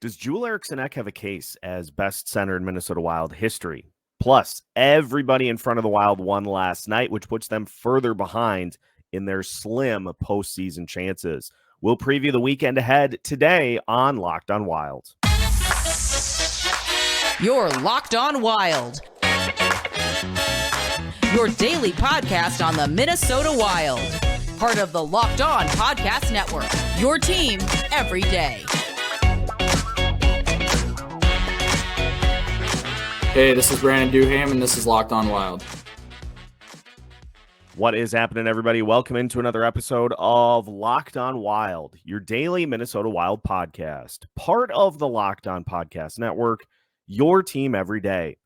Does Joel Eriksson Ek have a case as best center in Minnesota Wild history? Plus, everybody in front of the Wild won last night, which puts them further behind in their slim postseason chances. We'll preview the weekend ahead today on Locked on Wild. You're Locked on Wild, your daily podcast on the Minnesota Wild. Part of the Locked On Podcast Network, your team every day. Hey, this is Brandon Duham, and this is Locked on Wild. What is happening, everybody? Welcome into another episode of Locked on Wild, your daily Minnesota Wild podcast. Part of the Locked on Podcast Network, your team every day.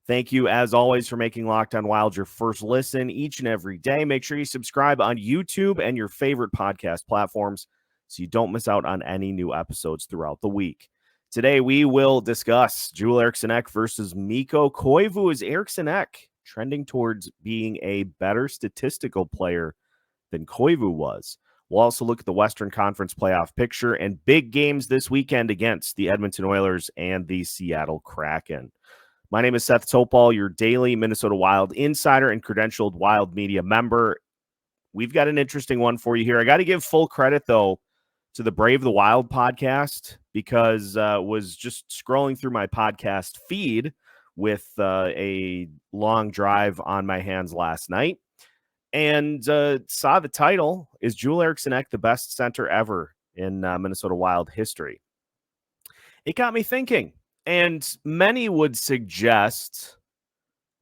Thank you, as always, for making Locked on Wild your first listen each and every day. Make sure you subscribe on YouTube and your favorite podcast platforms so you don't miss out on any new episodes throughout the week. Today, we will discuss Joel Eriksson Ek versus Mikko Koivu. Is Eriksson Ek trending towards being a better statistical player than Koivu was? We'll also look at the Western Conference playoff picture and big games this weekend against the Edmonton Oilers and the Seattle Kraken. My name is Seth Topal, your daily Minnesota Wild insider and credentialed Wild media member. We've got an interesting one for you here. I got to give full credit, though, to the Brave the Wild podcast, because was just scrolling through my podcast feed with a long drive on my hands last night and saw the title, Is Joel Eriksson Ek the best center ever in Minnesota Wild history? It got me thinking, and many would suggest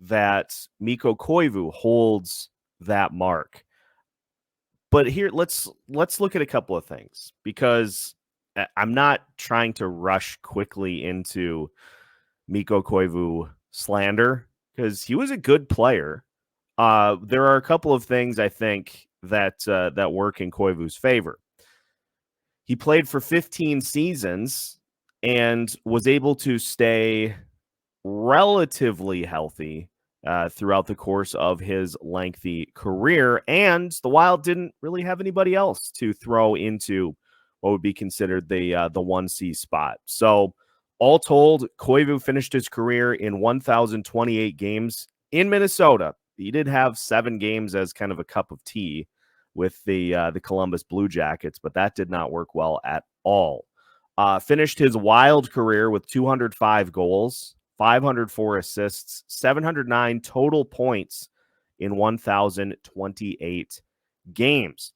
that Mikko Koivu holds that mark. But here, let's look at a couple of things, because I'm not trying to rush quickly into Mikko Koivu slander, because he was a good player. There are a couple of things I think that work in Koivu's favor. He played for 15 seasons and was able to stay relatively healthy throughout the course of his lengthy career, and the Wild didn't really have anybody else to throw into what would be considered the 1C spot. So all told, Koivu finished his career in 1,028 games in Minnesota. He did have 7 games as kind of a cup of tea with the Columbus Blue Jackets, but that did not work well at all. Finished his Wild career with 205 goals, 504 assists, 709 total points in 1,028 games.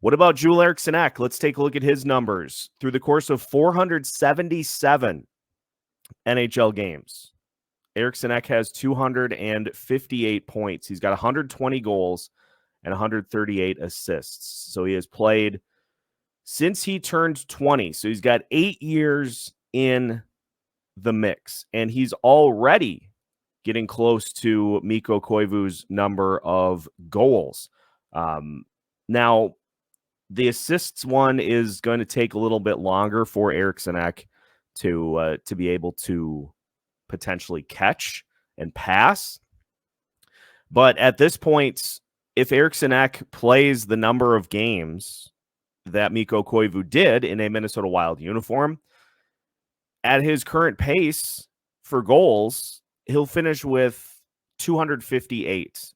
What about Joel Eriksson Ek? Let's take a look at his numbers. Through the course of 477 NHL games, Eriksson Ek has 258 points. He's got 120 goals and 138 assists. So he has played since he turned 20. So he's got 8 years in the mix, and he's already getting close to Mikko Koivu's number of goals. Now, the assists one is going to take a little bit longer for Eriksson Ek to be able to potentially catch and pass. But at this point, if Eriksson Ek plays the number of games that Mikko Koivu did in a Minnesota Wild uniform, at his current pace for goals, he'll finish with 258,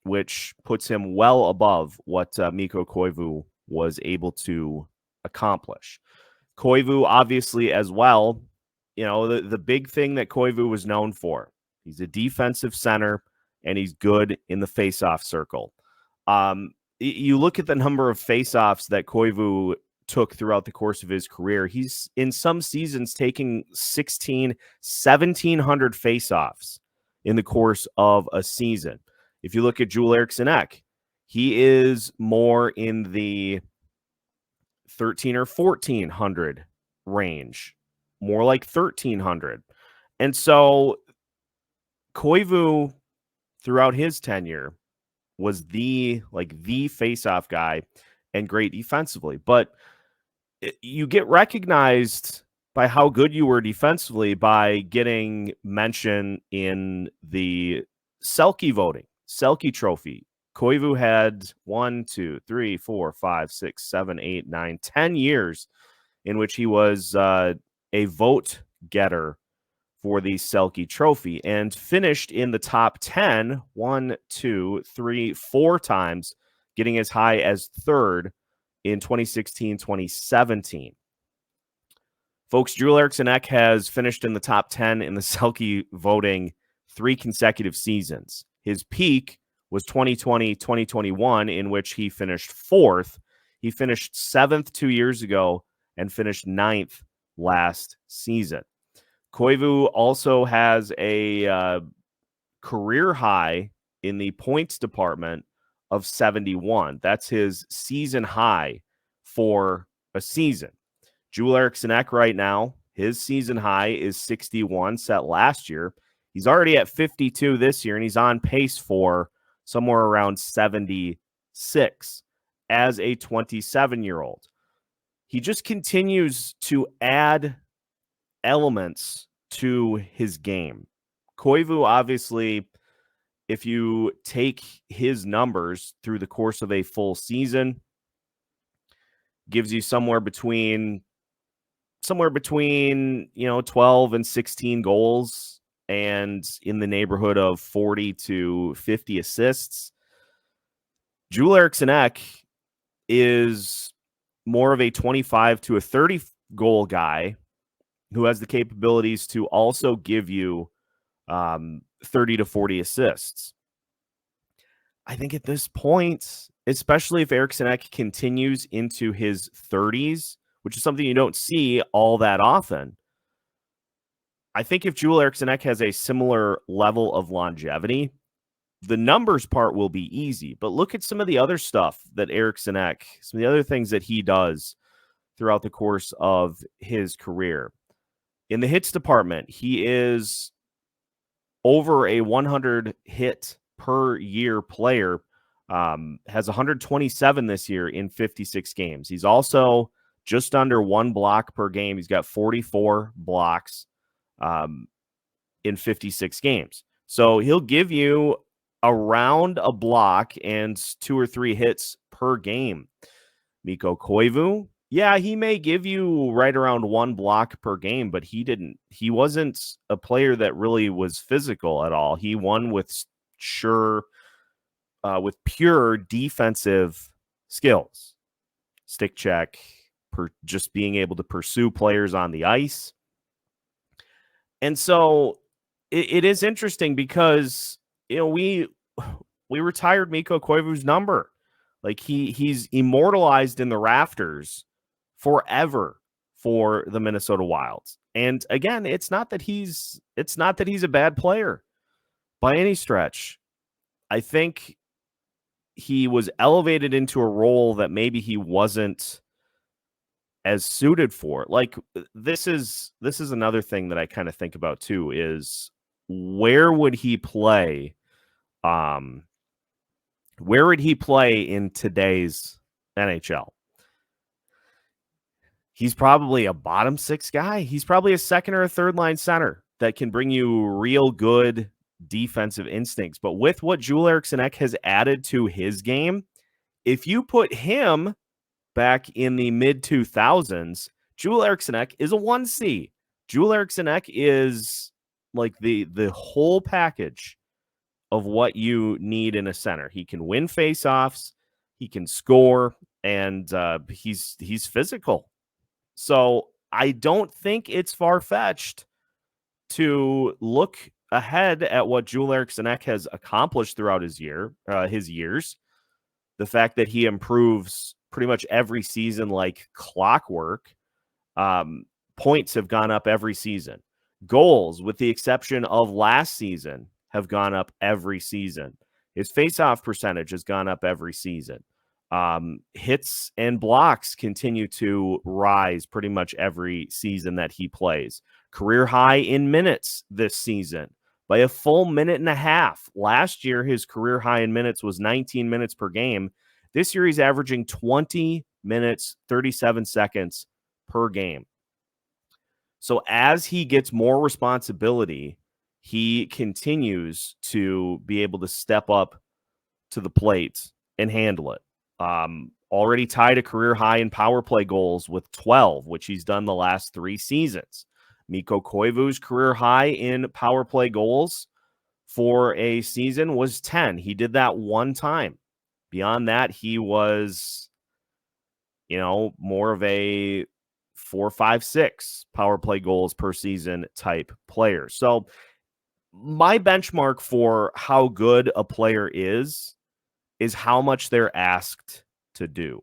which puts him well above what Mikko Koivu was able to accomplish. Koivu, obviously, as well, you know, the big thing that Koivu was known for, he's a defensive center, and he's good in the faceoff circle. You look at the number of faceoffs that Koivu took throughout the course of his career. He's in some seasons taking 1,700 faceoffs in the course of a season. If you look at Joel Eriksson Ek, he is more in the 1,300 or 1,400 range, more like 1,300. And so Koivu, throughout his tenure, was the faceoff guy and great defensively. But you get recognized by how good you were defensively by getting mention in the Selke voting, Selke Trophy. Koivu had 10 years in which he was a vote getter for the Selke Trophy and finished in the top 10 4 times, getting as high as third in 2016-2017. Folks, Joel Eriksson Ek has finished in the top 10 in the Selke voting 3 consecutive seasons. His peak was 2020-2021, in which he finished 4th. He finished 7th 2 years ago and finished 9th last season. Koivu also has a career high in the points department of 71. That's his season high for a season. Joel Eriksson Ek right now, his season high is 61, set last year. He's already at 52 this year, and he's on pace for somewhere around 76 as a 27-year-old. He just continues to add elements to his game. Koivu, obviously, if you take his numbers through the course of a full season, gives you somewhere between 12 and 16 goals and in the neighborhood of 40 to 50 assists. Joel Eriksson Ek is more of a 25 to a 30 goal guy who has the capabilities to also give you 30 to 40 assists. I think at this point, especially if Eriksson Ek continues into his 30s, which is something you don't see all that often, I think if Joel Eriksson Ek has a similar level of longevity, the numbers part will be easy. But look at some of the other stuff that Eriksson Ek, some of the other things that he does throughout the course of his career. In the hits department, he is over a 100 hit per year player, has 127 this year in 56 games. He's also just under 1 block per game. He's got 44 blocks in 56 games. So he'll give you around a block and 2 or 3 hits per game. Mikko Koivu, yeah, he may give you right around 1 block per game, but he wasn't a player that really was physical at all. He won with pure defensive skills, stick check, just being able to pursue players on the ice. And so it is interesting because, we retired Mikko Koivu's number. Like he's immortalized in the rafters forever for the Minnesota Wilds. And again, it's not that he's a bad player by any stretch. I think he was elevated into a role that maybe he wasn't as suited for. Like this is another thing that I kind of think about too, is where would he play? Where would he play in today's NHL? He's probably a bottom 6 guy. He's probably a second or a third line center that can bring you real good defensive instincts. But with what Joel Eriksson Ek has added to his game, if you put him back in the mid-2000s, Joel Eriksson Ek is a 1C. Joel Eriksson Ek is like the whole package of what you need in a center. He can win faceoffs, he can score, and he's physical. So I don't think it's far-fetched to look ahead at what Joel Eriksson Ek has accomplished throughout his years. The fact that he improves pretty much every season like clockwork. Points have gone up every season. Goals, with the exception of last season, have gone up every season. His faceoff percentage has gone up every season. Hits and blocks continue to rise pretty much every season that he plays. Career high in minutes this season by a full minute and a half. Last year, his career high in minutes was 19 minutes per game. This year, he's averaging 20 minutes, 37 seconds per game. So as he gets more responsibility, he continues to be able to step up to the plate and handle it. already tied a career high in power play goals with 12, which he's done the last 3 seasons. Mikko Koivu's career high in power play goals for a season was 10. He did that one time. Beyond that, he was, more of a 4, 5, 6 power play goals per season type player. So my benchmark for how good a player is how much they're asked to do.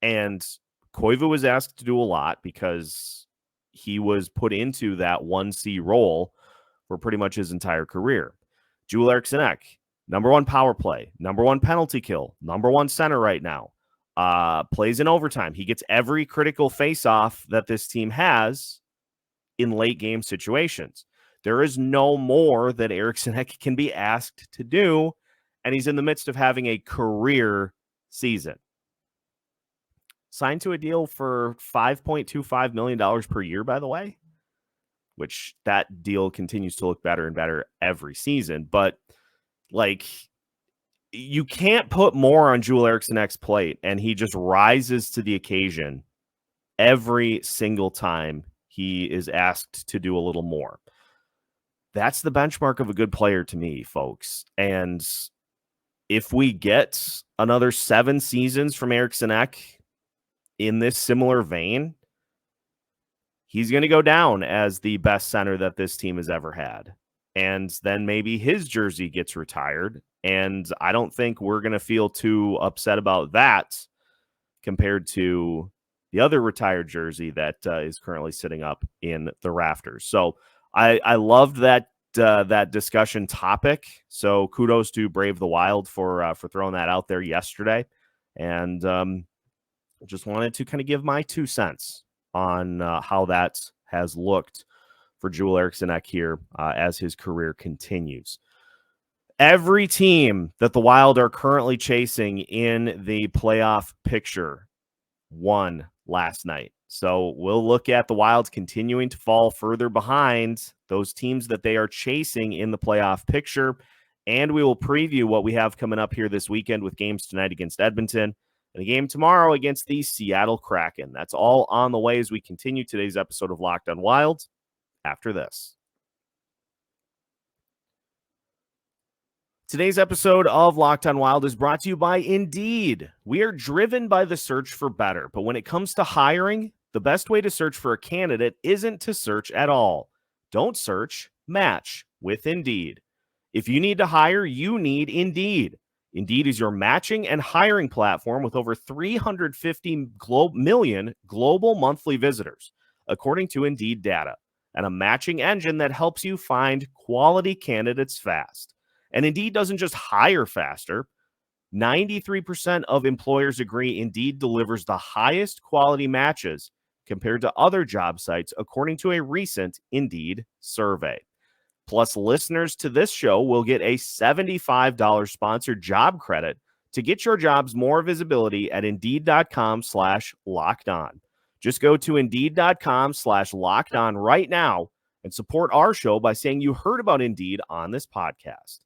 And Koivu was asked to do a lot because he was put into that 1C role for pretty much his entire career. Joel Eriksson Ek, number 1 power play, number 1 penalty kill, number 1 center right now, plays in overtime. He gets every critical faceoff that this team has in late game situations. There is no more that Eriksson Ek can be asked to do, and he's in the midst of having a career season. Signed to a deal for $5.25 million per year, by the way, which that deal continues to look better and better every season. But, you can't put more on Joel Eriksson Ek's plate, and he just rises to the occasion every single time he is asked to do a little more. That's the benchmark of a good player to me, folks. And if we get another 7 seasons from Eriksson Ek in this similar vein, he's going to go down as the best center that this team has ever had. And then maybe his jersey gets retired. And I don't think we're going to feel too upset about that compared to the other retired jersey that is currently sitting up in the rafters. So I loved that discussion topic. So kudos to Brave the Wild for throwing that out there yesterday. And just wanted to kind of give my 2 cents on how that has looked for Joel Eriksson Ek here as his career continues. Every team that the Wild are currently chasing in the playoff picture won last night. So we'll look at the Wilds continuing to fall further behind those teams that they are chasing in the playoff picture. And we will preview what we have coming up here this weekend with games tonight against Edmonton and a game tomorrow against the Seattle Kraken. That's all on the way as we continue today's episode of Locked on Wild after this. Today's episode of Locked on Wild is brought to you by Indeed. We are driven by the search for better, but when it comes to hiring, the best way to search for a candidate isn't to search at all. Don't search, match with Indeed. If you need to hire, you need Indeed. Indeed is your matching and hiring platform with over 350 million global monthly visitors, according to Indeed data, and a matching engine that helps you find quality candidates fast. And Indeed doesn't just hire faster. 93% of employers agree Indeed delivers the highest quality matches compared to other job sites, according to a recent Indeed survey. Plus, listeners to this show will get a $75 sponsored job credit to get your jobs more visibility at Indeed.com/lockedon. Just go to Indeed.com/lockedon right now and support our show by saying you heard about Indeed on this podcast.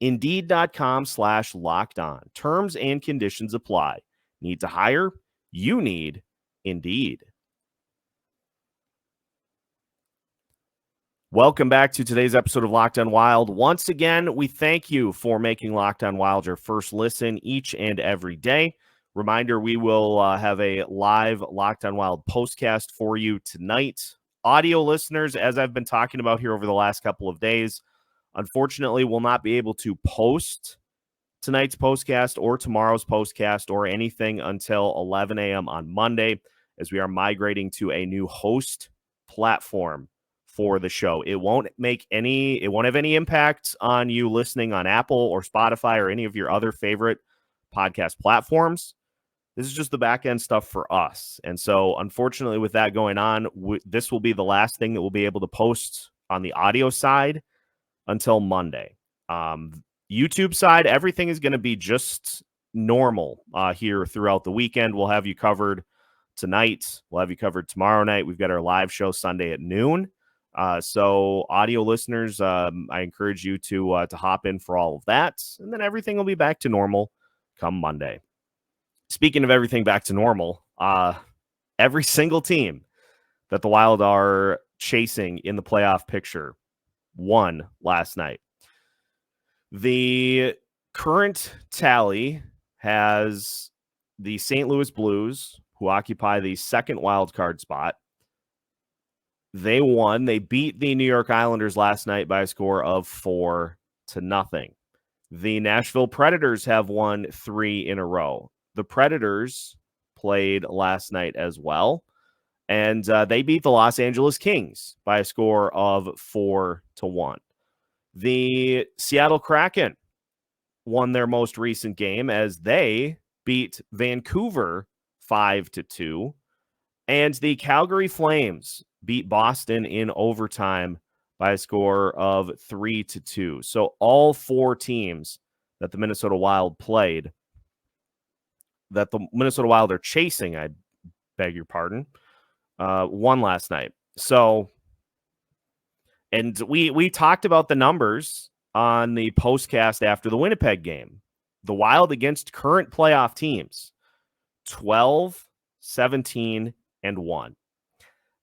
Indeed.com/lockedon. Terms and conditions apply. Need to hire? You need Indeed. Welcome back to today's episode of Locked on Wild. Once again, we thank you for making Locked on Wild your first listen each and every day. Reminder, we will have a live Locked on Wild postcast for you tonight. Audio listeners, as I've been talking about here over the last couple of days, unfortunately will not be able to post tonight's postcast or tomorrow's postcast or anything until 11 a.m. on Monday, as we are migrating to a new host platform for the show. It won't have any impact on you listening on Apple or Spotify or any of your other favorite podcast platforms. This is just the back end stuff for us. And so unfortunately with that going on, this will be the last thing that we'll be able to post on the audio side until Monday. YouTube side, everything is going to be just normal here throughout the weekend. We'll have you covered tonight. We'll have you covered tomorrow night. We've got our live show Sunday at noon. So audio listeners, I encourage you to hop in for all of that, and then everything will be back to normal come Monday. speaking of everything back to normal, every single team that the Wild are chasing in the playoff picture won last night. The current tally has the St. Louis Blues, who occupy the second wild card spot. They won. They beat the New York Islanders last night by a score of 4-0. The Nashville Predators have won 3 in a row. The Predators played last night as well, and they beat the Los Angeles Kings by a score of 4-1. The Seattle Kraken won their most recent game as they beat Vancouver 5-2, and the Calgary Flames beat Boston in overtime by a score of 3-2. So all 4 teams that the Minnesota Wild played, that the Minnesota Wild are chasing, I beg your pardon, won last night. So, and we talked about the numbers on the postcast after the Winnipeg game. The Wild against current playoff teams, 12, 17, and 1.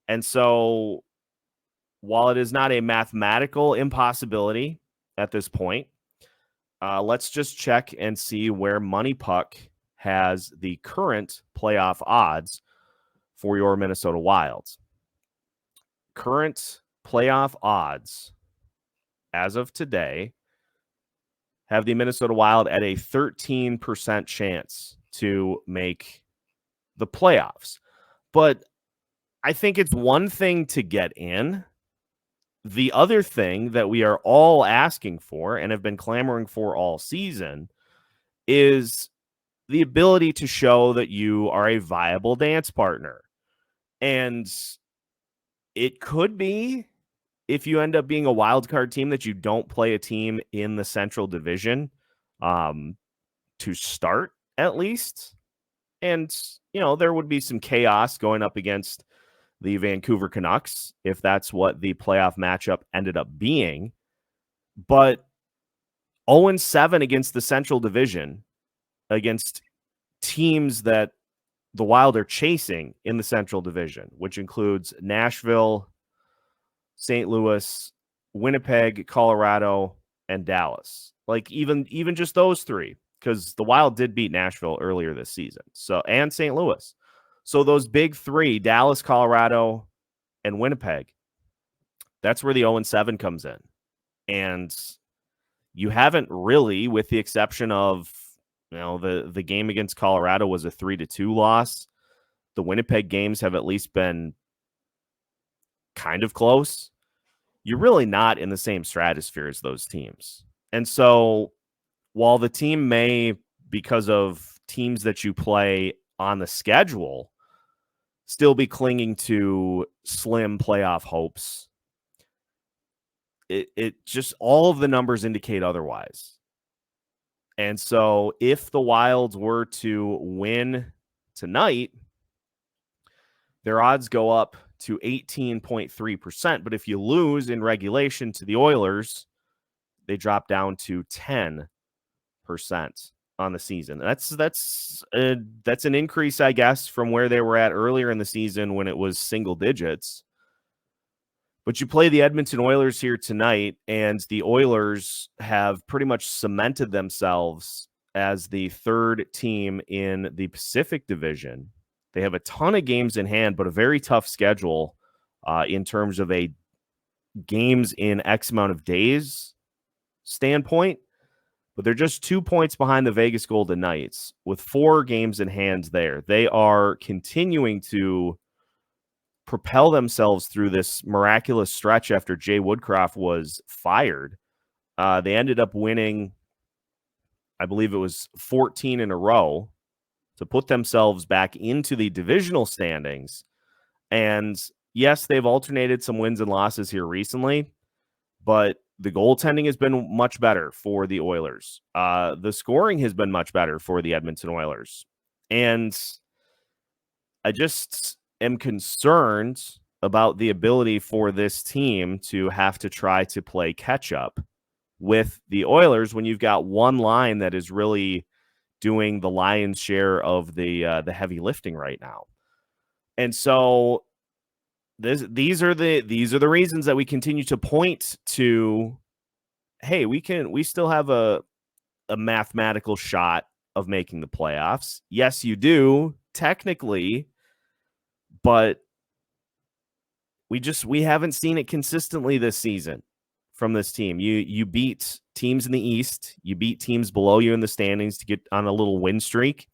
And so while it is not a mathematical impossibility at this point, let's just check and see where Money Puck has the current playoff odds for your Minnesota Wild. Current playoff odds as of today have the Minnesota Wild at a 13% chance to make the playoffs. But I think it's one thing to get in. The other thing that we are all asking for and have been clamoring for all season is the ability to show that you are a viable dance partner. And it could be, if you end up being a wild card team, that you don't play a team in the Central Division to start, at least. And, you know, there would be some chaos going up against the Vancouver Canucks if that's what the playoff matchup ended up being. But 0-7 against the Central Division, against teams that the Wild are chasing in the Central Division, which includes Nashville, St. Louis, Winnipeg, Colorado, and Dallas. Like even just those 3, because the Wild did beat Nashville earlier this season. So, and St. Louis. So those big 3, Dallas, Colorado, and Winnipeg, that's where the 0-7 comes in. And you haven't really, with the exception of, you know, the game against Colorado was a 3-2 loss. The Winnipeg games have at least been kind of close. You're really not in the same stratosphere as those teams. And so while the team may, because of teams that you play on the schedule, still be clinging to slim playoff hopes, it just, all of the numbers indicate otherwise. And so if the Wilds were to win tonight, their odds go up to 18.3%. But if you lose in regulation to the Oilers, they drop down to 10% on the season. That's an increase, I guess, from where they were at earlier in the season when it was single digits. But you play the Edmonton Oilers here tonight, and the Oilers have pretty much cemented themselves as the 3rd team in the Pacific Division. They have a ton of games in hand, but a very tough schedule in terms of a games in X amount of days standpoint. But they're just 2 points behind the Vegas Golden Knights with 4 games in hand there. They are continuing to propel themselves through this miraculous stretch after Jay Woodcroft was fired. They ended up winning, I believe it was 14 in a row to put themselves back into the divisional standings. And yes, they've alternated some wins and losses here recently, but the goaltending has been much better for the Oilers. The scoring has been much better for the Edmonton Oilers. And I just am concerned about the ability for this team to have to try to play catch up with the Oilers when you've got one line that is really doing the lion's share of the heavy lifting right now. And so these are the reasons that we continue to point to, hey, we still have a mathematical shot of making the playoffs. Yes, you do, technically, but we haven't seen it consistently this season from this team. You beat teams in the East, you beat teams below you in the standings to get on a little win streak,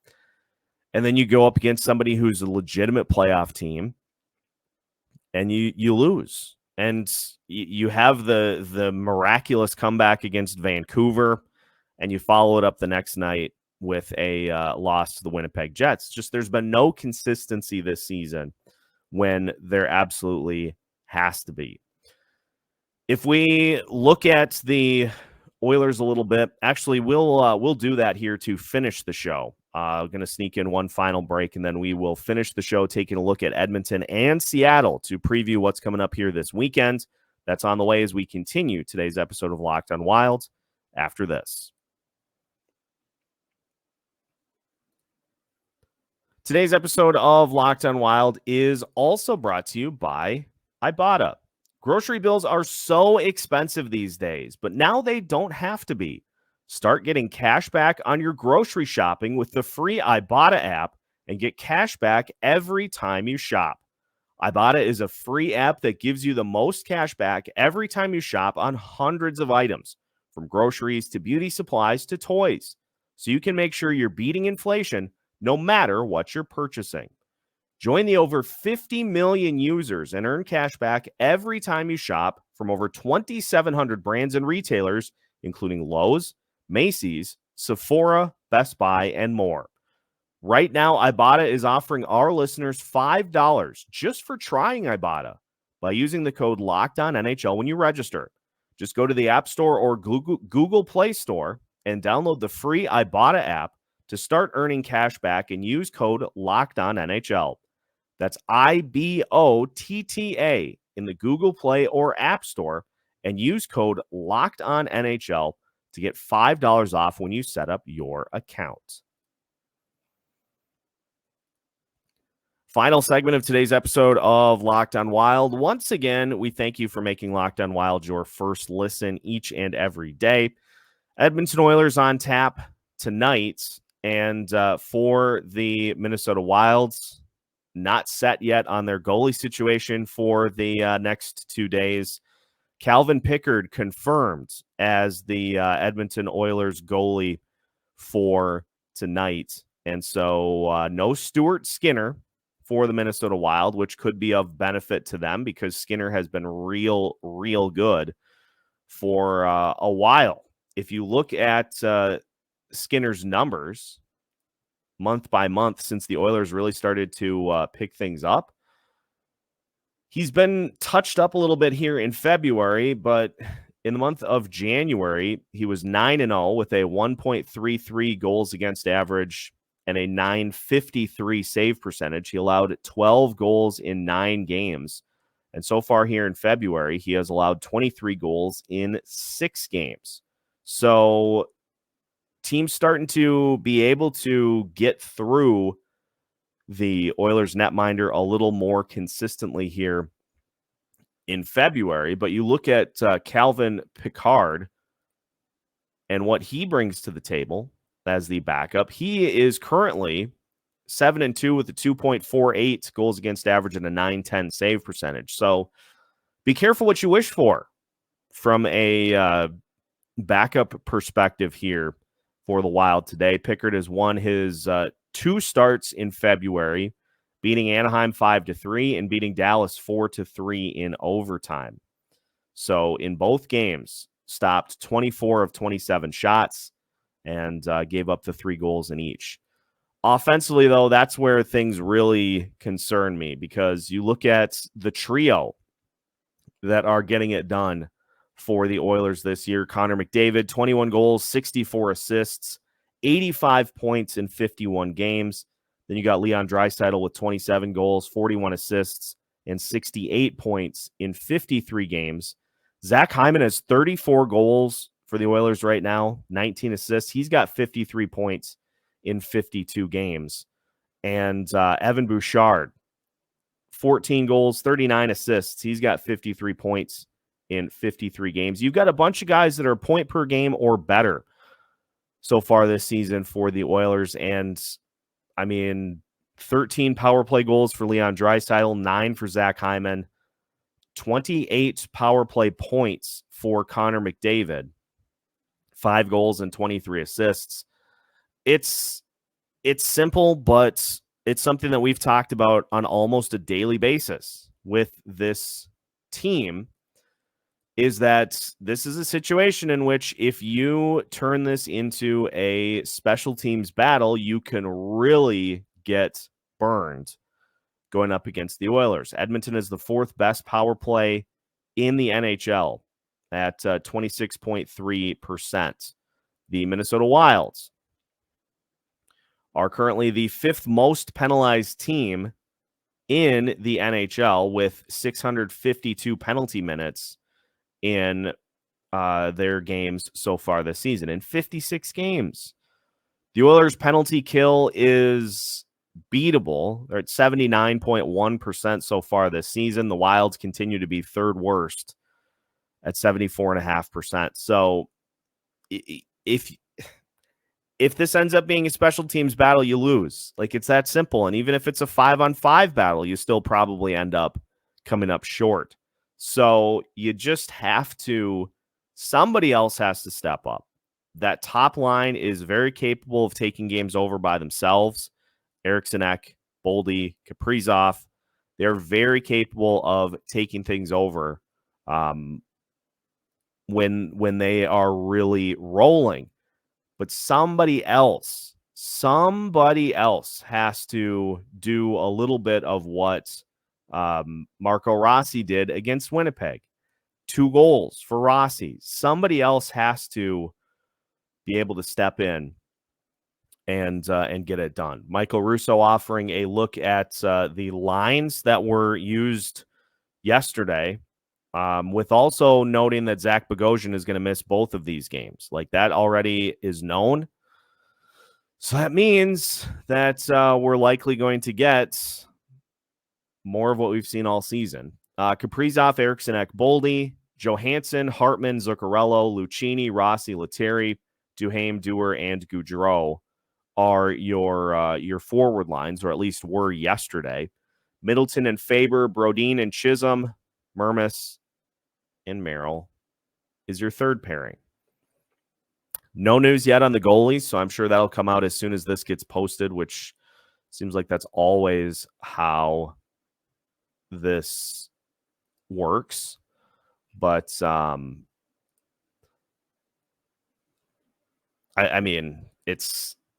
and then you go up against somebody who's a legitimate playoff team, and you lose. And you have the miraculous comeback against Vancouver, and you follow it up the next night with a loss to the Winnipeg Jets. Just there's been no consistency this season when there absolutely has to be. If we look at the Oilers a little bit, actually, we'll do that here to finish the show. Going to sneak in one final break, and then we will finish the show taking a look at Edmonton and Seattle to preview what's coming up here this weekend. That's on the way as we continue today's episode of Locked on Wild after this. Today's episode of Locked on Wild is also brought to you by Ibotta. Grocery bills are so expensive these days, but now they don't have to be. Start getting cash back on your grocery shopping with the free Ibotta app and get cash back every time you shop. Ibotta is a free app that gives you the most cash back every time you shop on hundreds of items, from groceries to beauty supplies to toys, so you can make sure you're beating inflation no matter what you're purchasing. Join the over 50 million users and earn cash back every time you shop from over 2,700 brands and retailers, including Lowe's, Macy's, Sephora, Best Buy, and more. Right now, Ibotta is offering our listeners $5 just for trying Ibotta by using the code LOCKEDONNHL when you register. Just go to the App Store or Google Play Store and download the free Ibotta app to start earning cash back and use code LOCKEDONNHL. That's IBOTTA in the Google Play or App Store and use code LOCKEDONNHL to get $5 off when you set up your account. Final segment of today's episode of Locked on Wild. Once again, we thank you for making Locked on Wild your first listen each and every day. Edmonton Oilers on tap tonight, and for the Minnesota Wilds, not set yet on their goalie situation for the next 2 days. Calvin Pickard confirmed as the Edmonton Oilers goalie for tonight. And so no Stuart Skinner for the Minnesota Wild, which could be of benefit to them because Skinner has been real good for a while. If you look at Skinner's numbers month by month since the Oilers really started to pick things up, he's been touched up a little bit here in February, but in the month of January, he was 9-0 with a 1.33 goals against average and a .953 save percentage. He allowed 12 goals in 9 games. And so far here in February, he has allowed 23 goals in 6 games. So teams starting to be able to get through the Oilers netminder a little more consistently here in February. But you look at Calvin Pickard and what he brings to the table as the backup. He is currently 7-2 with a 2.48 goals against average and a .910 save percentage. So be careful what you wish for from a backup perspective here for the Wild today. Pickard has won his 2 starts in February, beating Anaheim 5-3 and beating Dallas 4-3 in overtime. So in both games, stopped 24 of 27 shots and gave up the 3 goals in each. Offensively, though, that's where things really concern me, because you look at the trio that are getting it done for the Oilers this year. Connor McDavid, 21 goals, 64 assists, 85 points in 51 games. Then you got Leon Draisaitl with 27 goals, 41 assists, and 68 points in 53 games. Zach Hyman has 34 goals for the Oilers right now, 19 assists. He's got 53 points in 52 games. And Evan Bouchard, 14 goals, 39 assists. He's got 53 points in 53 games. You've got a bunch of guys that are a point per game or better so far this season for the Oilers. And, 13 power play goals for Leon Draisaitl, 9 for Zach Hyman, 28 power play points for Connor McDavid, 5 goals and 23 assists. It's simple, but it's something that we've talked about on almost a daily basis with this team, is that this is a situation in which if you turn this into a special teams battle, you can really get burned going up against the Oilers. Edmonton is the 4th best power play in the NHL at 26.3%. The Minnesota Wilds are currently the 5th most penalized team in the NHL with 652 penalty minutes in their games so far this season. In 56 games, the Oilers' penalty kill is beatable. They're at 79.1% so far this season. The Wilds continue to be 3rd worst at 74.5%. So if this ends up being a special teams battle, you lose. Like, it's that simple. And even if it's a 5-on-5 battle, you still probably end up coming up short. So you just have to, somebody else has to step up. That top line is very capable of taking games over by themselves. Eriksson Ek, Boldy, Kaprizov, they're very capable of taking things over when they are really rolling. But somebody else has to do a little bit of what Marco Rossi did against Winnipeg. 2 goals for Rossi. Somebody else has to be able to step in and get it done. Michael Russo offering a look at the lines that were used yesterday, with also noting that Zach Bogosian is going to miss both of these games. Like, that already is known. So that means that we're likely going to get more of what we've seen all season. Kaprizov, Eriksson Ek, Boldy, Johansson, Hartman, Zuccarello, Lucchini, Rossi, Lettieri, Duhaime, Dewar, and Gaudreau are your forward lines, or at least were yesterday. Middleton and Faber, Brodin and Chisholm, Mermis and Merrill is your 3rd pairing. No news yet on the goalies, so I'm sure that'll come out as soon as this gets posted, which seems like that's always how this works. But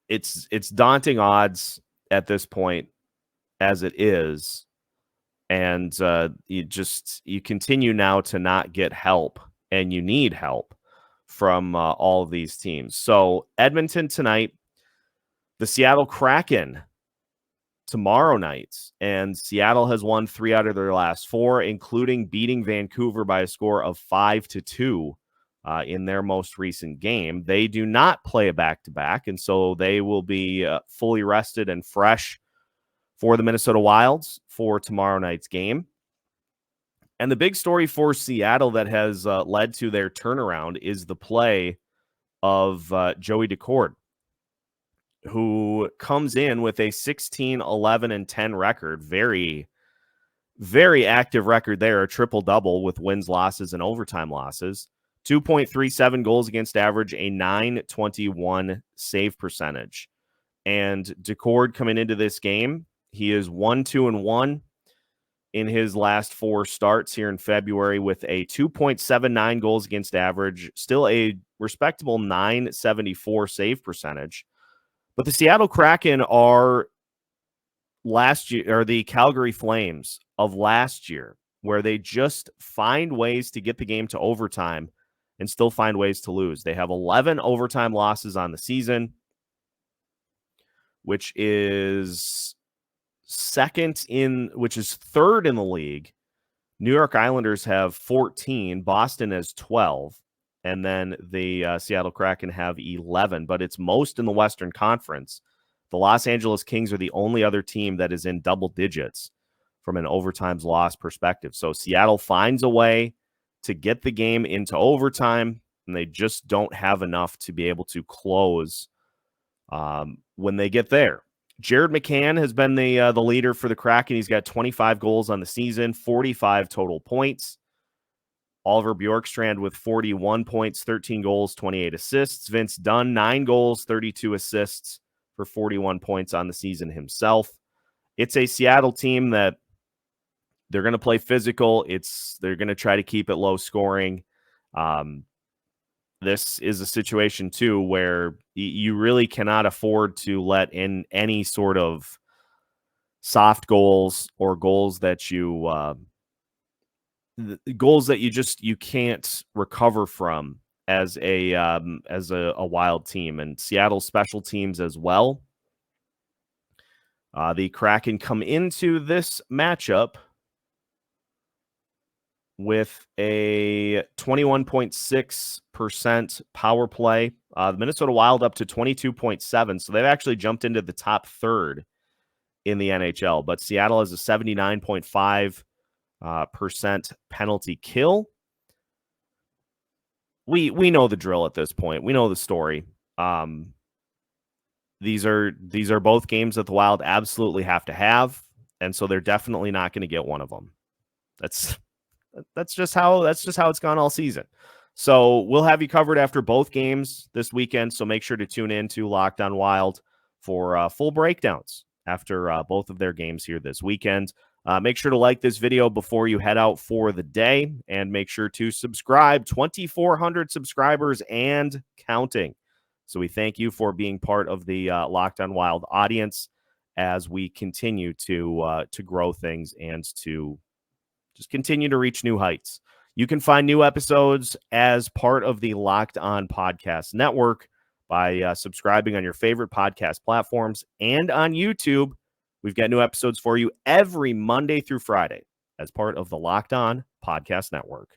it's daunting odds at this point as it is, and you continue now to not get help, and you need help from all of these teams. So Edmonton tonight, the Seattle Kraken tomorrow night, and Seattle has won 3 out of their last 4, including beating Vancouver by a score of 5-2 in their most recent game. They do not play a back-to-back, and so they will be fully rested and fresh for the Minnesota Wilds for tomorrow night's game. And the big story for Seattle that has led to their turnaround is the play of Joey Daccord, who comes in with a 16-11-10 record. Very, very active record there. A triple-double with wins, losses, and overtime losses. 2.37 goals against average, a .921 save percentage. And Daccord coming into this game, he is 1-2-1 in his last 4 starts here in February with a 2.79 goals against average, still a respectable .974 save percentage. But the Seattle Kraken are last year, or the Calgary Flames of last year, where they just find ways to get the game to overtime and still find ways to lose. They have 11 overtime losses on the season, which is third in the league. New York Islanders have 14, Boston has 12, and then the Seattle Kraken have 11, but it's most in the Western Conference. The Los Angeles Kings are the only other team that is in double digits from an overtimes loss perspective. So Seattle finds a way to get the game into overtime, and they just don't have enough to be able to close when they get there. Jared McCann has been the leader for the Kraken. He's got 25 goals on the season, 45 total points. Oliver Bjorkstrand with 41 points, 13 goals, 28 assists. Vince Dunn, 9 goals, 32 assists for 41 points on the season himself. It's a Seattle team that they're going to play physical. They're going to try to keep it low scoring. This is a situation, too, where you really cannot afford to let in any sort of soft goals or goals that you can't recover from as a Wild team, and Seattle special teams as well. The Kraken come into this matchup with a 21.6% power play. The Minnesota Wild up to 22.7%, so they've actually jumped into the top third in the NHL. But Seattle has a 79.5% penalty kill. We know the drill at this point. We know the story. These are both games that the Wild absolutely have to have, and so they're definitely not going to get one of them. That's just how it's gone all season. So we'll have you covered after both games this weekend. So make sure to tune in to Locked On Wild for full breakdowns after both of their games here this weekend. Make sure to like this video before you head out for the day, and make sure to subscribe. 2,400 subscribers and counting. So we thank you for being part of the Locked On Wild audience as we continue to grow things and to just continue to reach new heights. You can find new episodes as part of the Locked On Podcast Network by subscribing on your favorite podcast platforms and on YouTube. We've got new episodes for you every Monday through Friday as part of the Locked On Podcast Network.